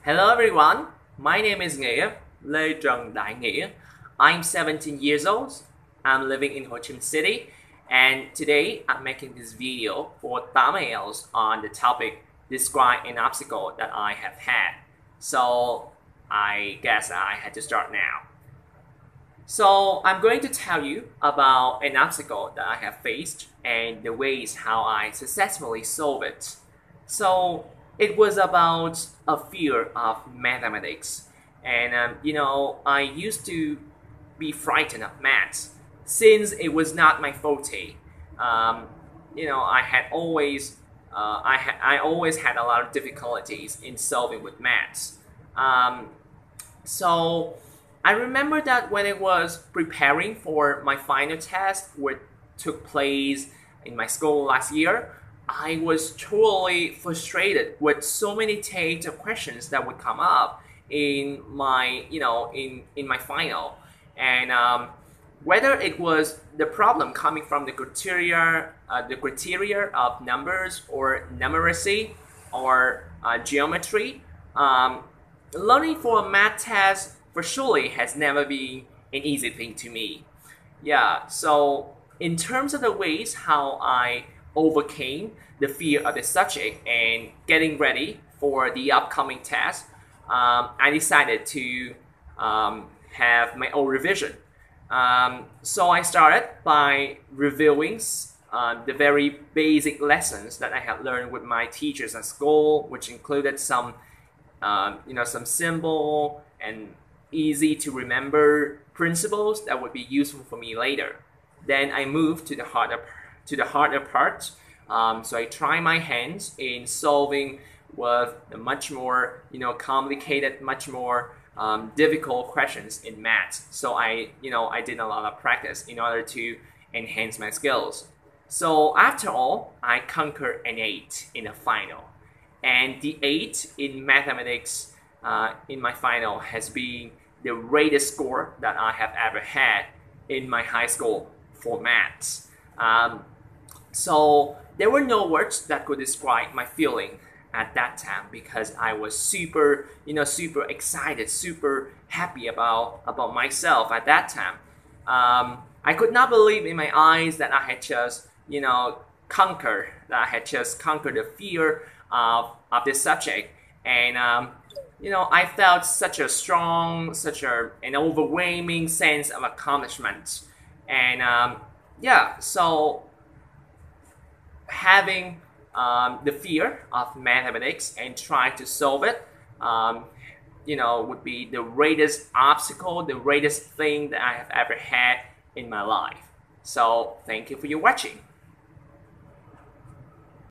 Hello everyone, my name is Nghĩa, Lê Trần Đại Nghĩa. I'm 17 years old. I'm living in Ho Chi Minh City, and today I'm making this video for thumbnails on the topic describe an obstacle that I have had. So I guess I had to start now. So I'm going to tell you about an obstacle that I have faced and the ways how I successfully solve it. So it was about a fear of mathematics, and I used to be frightened of maths since it was not my forte. I always had a lot of difficulties in solving with maths. So I remember that when I was preparing for my final test, which took place in my school last year, I was totally frustrated with so many types of questions that would come up in my, in my final, and whether it was the problem coming from the criteria of numbers or numeracy or geometry, learning for a math test for surely has never been an easy thing to me. Yeah, so in terms of the ways how I overcame the fear of the subject and getting ready for the upcoming test, I decided to have my own revision. So I started by reviewing the very basic lessons that I had learned with my teachers at school, which included some simple and easy to remember principles that would be useful for me later. Then I moved to the harder part. So I try my hands in solving with the much more complicated, much more difficult questions in math. So I did a lot of practice in order to enhance my skills. So after all, I conquered an 8 in the final, and the 8 in mathematics in my final has been the greatest score that I have ever had in my high school for maths. So there were no words that could describe my feeling at that time, because I was super excited, super happy about myself at that time. I could not believe in my eyes that I had just conquered the fear of this subject, and I felt such an overwhelming sense of accomplishment, and so having the fear of mathematics and try to solve it, would be the greatest obstacle, the greatest thing that I have ever had in my life. So thank you for your watching.